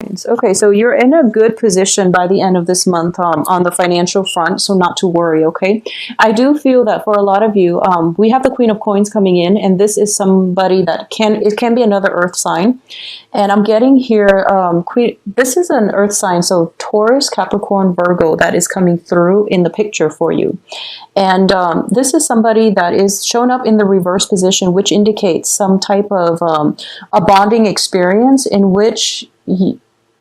Okay, so you're in a good position by the end of this month on the financial front, so not to worry, okay? I do feel that for a lot of you, we have the Queen of Coins coming in, and this is somebody that it can be another earth sign. And I'm getting here, this is an earth sign, so Taurus, Capricorn, Virgo, that is coming through in the picture for you. And this is somebody that is shown up in the reverse position, which indicates some type of a bonding experience in which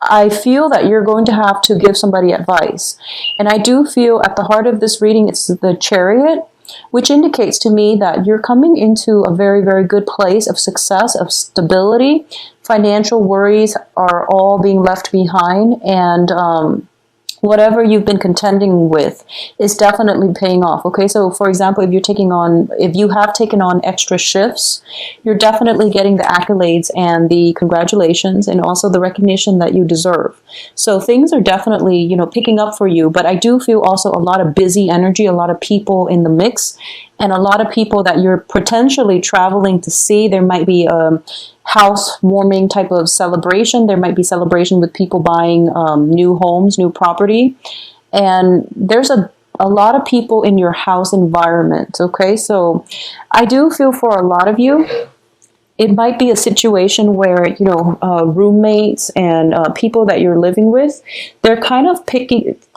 I feel that you're going to have to give somebody advice. And I do feel at the heart of this reading, it's the Chariot, which indicates to me that you're coming into a very, very good place of success, of stability. Financial worries are all being left behind, and whatever you've been contending with is definitely paying off. Okay, so for example, if you have taken on extra shifts, you're definitely getting the accolades and the congratulations and also the recognition that you deserve. So things are definitely, picking up for you, but I do feel also a lot of busy energy, a lot of people in the mix, and a lot of people that you're potentially traveling to see. There might be a housewarming type of celebration. There might be celebration with people buying new homes, new property. And there's a lot of people in your house environment, okay? So I do feel for a lot of you, it might be a situation where, roommates and people that you're living with, they're kind of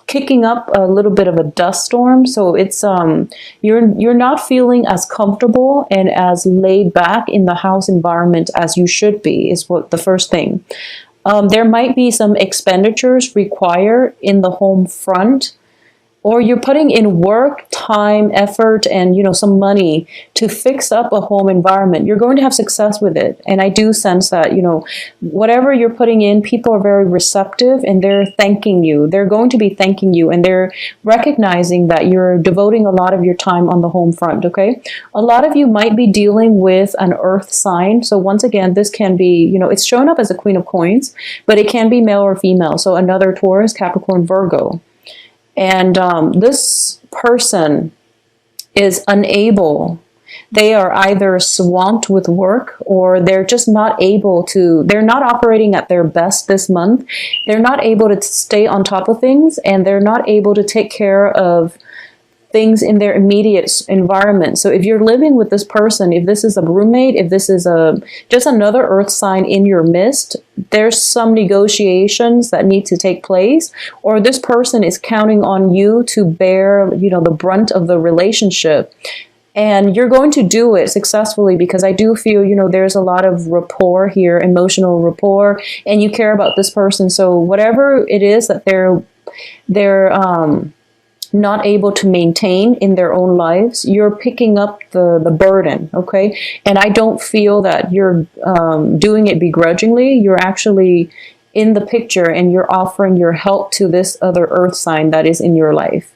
kicking up a little bit of a dust storm. So it's you're not feeling as comfortable and as laid back in the house environment as you should be, is what the first thing. There might be some expenditures required in the home front, or you're putting in work, time, effort, and some money to fix up a home environment. You're going to have success with it. And I do sense that, whatever you're putting in, people are very receptive and they're thanking you. They're going to be thanking you, and they're recognizing that you're devoting a lot of your time on the home front, okay? A lot of you might be dealing with an earth sign. So once again, this can be, it's shown up as a Queen of Coins, but it can be male or female. So another Taurus, Capricorn, Virgo. And this person is unable. They are either swamped with work, or they're just not able to, they're not operating at their best this month. They're not able to stay on top of things, and they're not able to take care of things in their immediate environment. So if you're living with this person, if this is a roommate, if this is just another earth sign in your midst, there's some negotiations that need to take place, or this person is counting on you to bear, the brunt of the relationship. And you're going to do it successfully, because I do feel, there's a lot of rapport here, emotional rapport, and you care about this person. So whatever it is that they're not able to maintain in their own lives, you're picking up the burden, okay? And I don't feel that you're doing it begrudgingly. You're actually in the picture, and you're offering your help to this other earth sign that is in your life.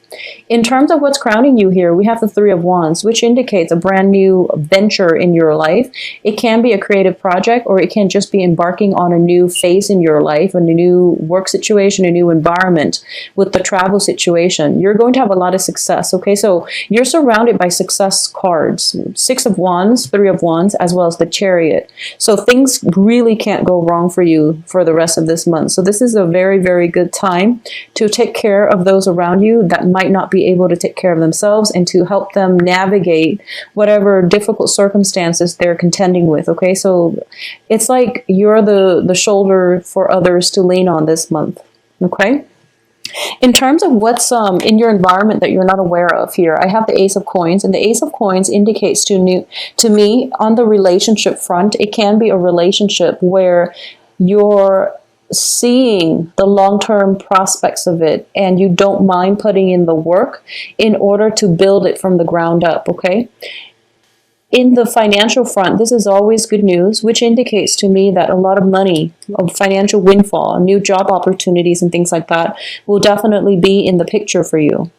In terms of what's crowning you here, we have the Three of Wands, which indicates a brand new venture in your life. It can be a creative project, or it can just be embarking on a new phase in your life, a new work situation, a new environment. With the travel situation, you're going to have a lot of success, okay? So you're surrounded by success cards, Six of Wands, Three of Wands, as well as the Chariot. So things really can't go wrong for you for the rest of this month. So this is a very, very good time to take care of those around you that might not be able to take care of themselves, and to help them navigate whatever difficult circumstances they're contending with, okay? So it's like you're the shoulder for others to lean on this month, okay? In terms of what's in your environment that you're not aware of here, I have the Ace of Coins, and the Ace of Coins indicates to me on the relationship front, it can be a relationship where you're seeing the long-term prospects of it, and you don't mind putting in the work in order to build it from the ground up, okay? In the financial front, this is always good news, which indicates to me that a lot of money, of financial windfall, new job opportunities and things like that will definitely be in the picture for you.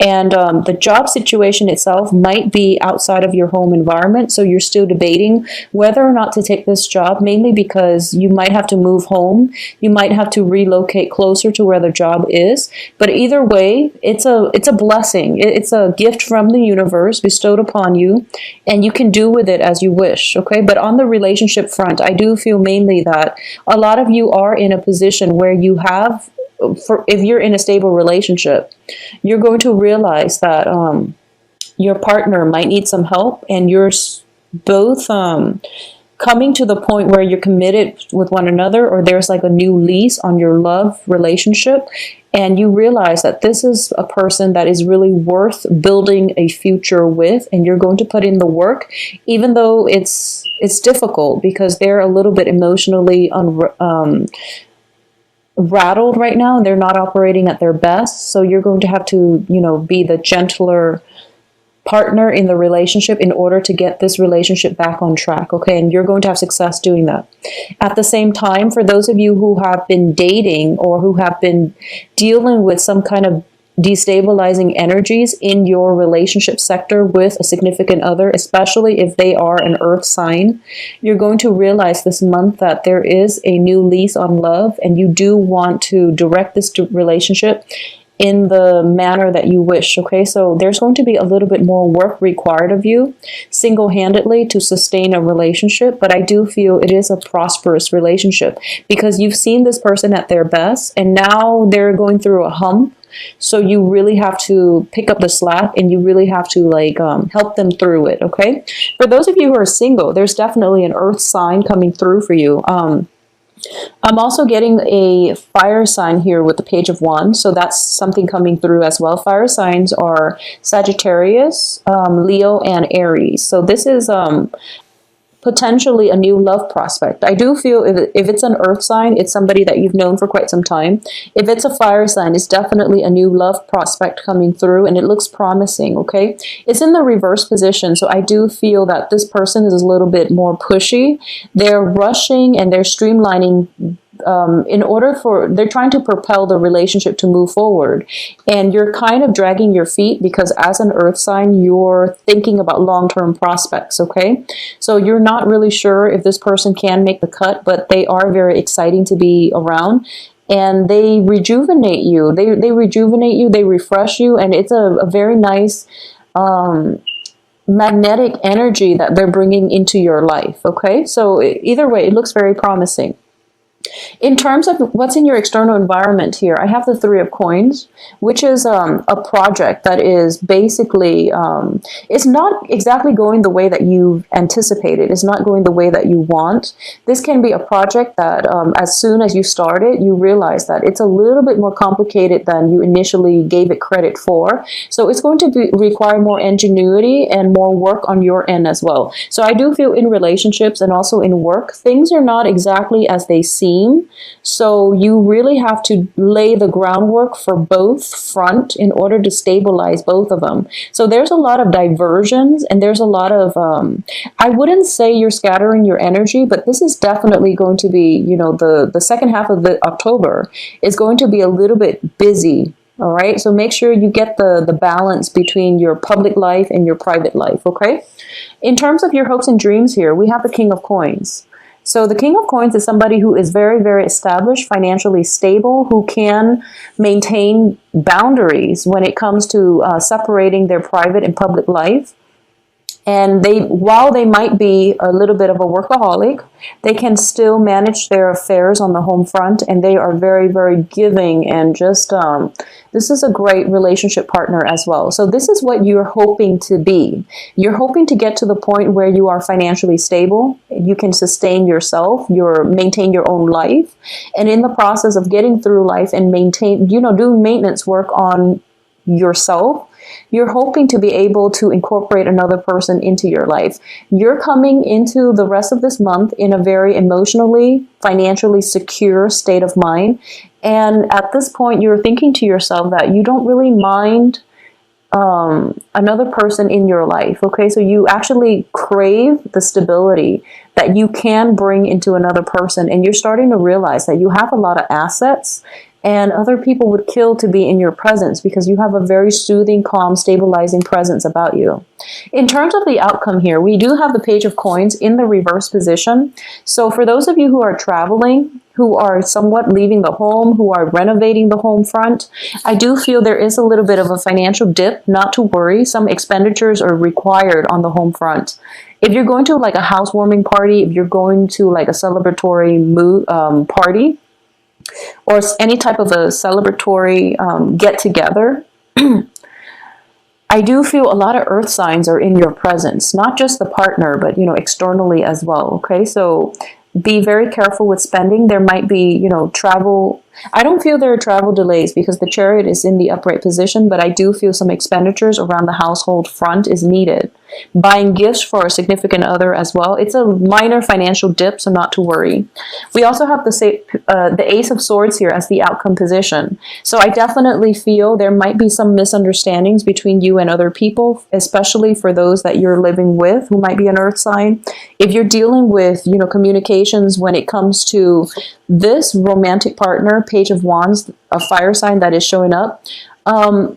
And the job situation itself might be outside of your home environment. So you're still debating whether or not to take this job, mainly because you might have to move home. You might have to relocate closer to where the job is. But either way, it's a blessing. It's a gift from the universe bestowed upon you, and you can do with it as you wish. Okay. But on the relationship front, I do feel mainly that a lot of you are in a position where you have, if you're in a stable relationship, you're going to realize that your partner might need some help, and you're both coming to the point where you're committed with one another, or there's like a new lease on your love relationship, and you realize that this is a person that is really worth building a future with, and you're going to put in the work, even though it's difficult because they're a little bit emotionally rattled right now, and they're not operating at their best. So you're going to have to, be the gentler partner in the relationship in order to get this relationship back on track. Okay. And you're going to have success doing that. At the same time, for those of you who have been dating or who have been dealing with some kind of destabilizing energies in your relationship sector with a significant other, especially if they are an earth sign, you're going to realize this month that there is a new lease on love, and you do want to direct this relationship in the manner that you wish. Okay, so there's going to be a little bit more work required of you single-handedly to sustain a relationship, but I do feel it is a prosperous relationship because you've seen this person at their best, and now they're going through a hump. So you really have to pick up the slack, and you really have to help them through it. Okay. For those of you who are single, there's definitely an earth sign coming through for you. I'm also getting a fire sign here with the Page of Wands, so that's something coming through as well. Fire signs are Sagittarius, Leo, and Aries. So this is potentially a new love prospect. I do feel if it's an earth sign, it's somebody that you've known for quite some time. If it's a fire sign, it's definitely a new love prospect coming through, and it looks promising. Okay, it's in the reverse position, so I do feel that this person is a little bit more pushy. They're rushing and they're streamlining they're trying to propel the relationship to move forward, and you're kind of dragging your feet because as an earth sign, you're thinking about long-term prospects. Okay, so you're not really sure if this person can make the cut, but they are very exciting to be around, and they rejuvenate you. They rejuvenate you, they refresh you, and it's a very nice magnetic energy that they're bringing into your life. Okay, so either way, it looks very promising. In terms of what's in your external environment here, I have the Three of Coins, which is a project that is basically, it's not exactly going the way that you anticipated. It's not going the way that you want. This can be a project that as soon as you start it, you realize that it's a little bit more complicated than you initially gave it credit for. So it's going to require more ingenuity and more work on your end as well. So I do feel in relationships and also in work, things are not exactly as they seem. So you really have to lay the groundwork for both front in order to stabilize both of them. So there's a lot of diversions, and there's a lot of, I wouldn't say you're scattering your energy, but this is definitely going to be, the second half of October is going to be a little bit busy. All right, so make sure you get the balance between your public life and your private life. Okay, in terms of your hopes and dreams here, we have the King of Coins. So the King of Coins is somebody who is very, very established, financially stable, who can maintain boundaries when it comes to separating their private and public life. And while they might be a little bit of a workaholic, they can still manage their affairs on the home front, and they are very, very giving, and just this is a great relationship partner as well. So this is what you're hoping to be. You're hoping to get to the point where you are financially stable, you can sustain yourself, maintain your own life, and in the process of getting through life and doing maintenance work on yourself, you're hoping to be able to incorporate another person into your life. You're coming into the rest of this month in a very emotionally, financially secure state of mind. And at this point, you're thinking to yourself that you don't really mind another person in your life. Okay, so you actually crave the stability that you can bring into another person, and you're starting to realize that you have a lot of assets And other people would kill to be in your presence because you have a very soothing, calm, stabilizing presence about you. In terms of the outcome here, we do have the Page of Coins in the reverse position. So for those of you who are traveling, who are somewhat leaving the home, who are renovating the home front, I do feel there is a little bit of a financial dip. Not to worry, some expenditures are required on the home front. If you're going to like a housewarming party, if you're going to like a celebratory party, or any type of a celebratory get-together, I do feel a lot of earth signs are in your presence, not just the partner, but, you know, externally as well, okay? So be very careful with spending. There might be, you know, travel. I don't feel there are travel delays because the Chariot is in the upright position, but I do feel some expenditures around the household front is needed. Buying gifts for a significant other as well. It's a minor financial dip, so not to worry. We also have the Ace of Swords here as the outcome position. So I definitely feel there might be some misunderstandings between you and other people, especially for those that you're living with who might be an earth sign. If you're dealing with, you know, communications when it comes to this romantic partner, Page of Wands, a fire sign that is showing up,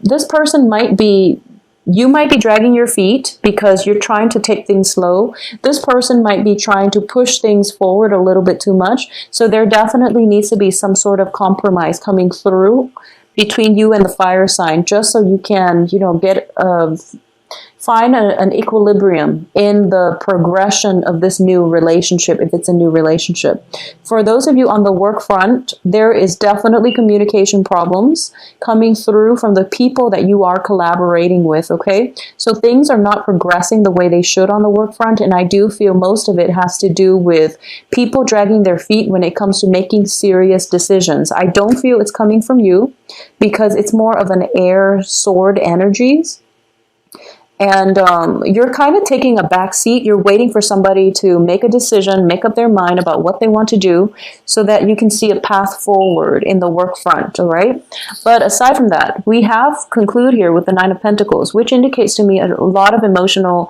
this person might be, you might be dragging your feet because you're trying to take things slow. This person might be trying to push things forward a little bit too much. So there definitely needs to be some sort of compromise coming through between you and the fire sign, just so you can, you know, find an equilibrium in the progression of this new relationship, if it's a new relationship. For those of you on the work front, there is definitely communication problems coming through from the people that you are collaborating with, okay? So things are not progressing the way they should on the work front, and I do feel most of it has to do with people dragging their feet when it comes to making serious decisions. I don't feel it's coming from you because it's more of an air sword energies. And you're kind of taking a back seat. You're waiting for somebody to make a decision, make up their mind about what they want to do so that you can see a path forward in the work front, all right? But aside from that, we have conclude here with the Nine of Pentacles, which indicates to me a lot of emotional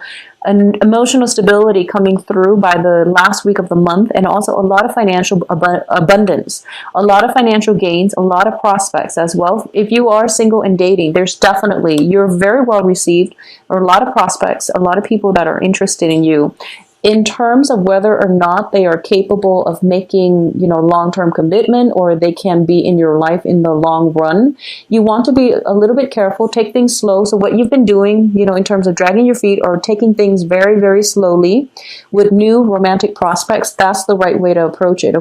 stability coming through by the last week of the month, and also a lot of financial abundance, a lot of financial gains, a lot of prospects as well. If you are single and dating, there's definitely, you're very well received, or a lot of prospects, a lot of people that are interested in you. In terms of whether or not they are capable of making, you know, long-term commitment, or they can be in your life in the long run, you want to be a little bit careful, take things slow. So what you've been doing, you know, in terms of dragging your feet or taking things very, very slowly with new romantic prospects, that's the right way to approach it.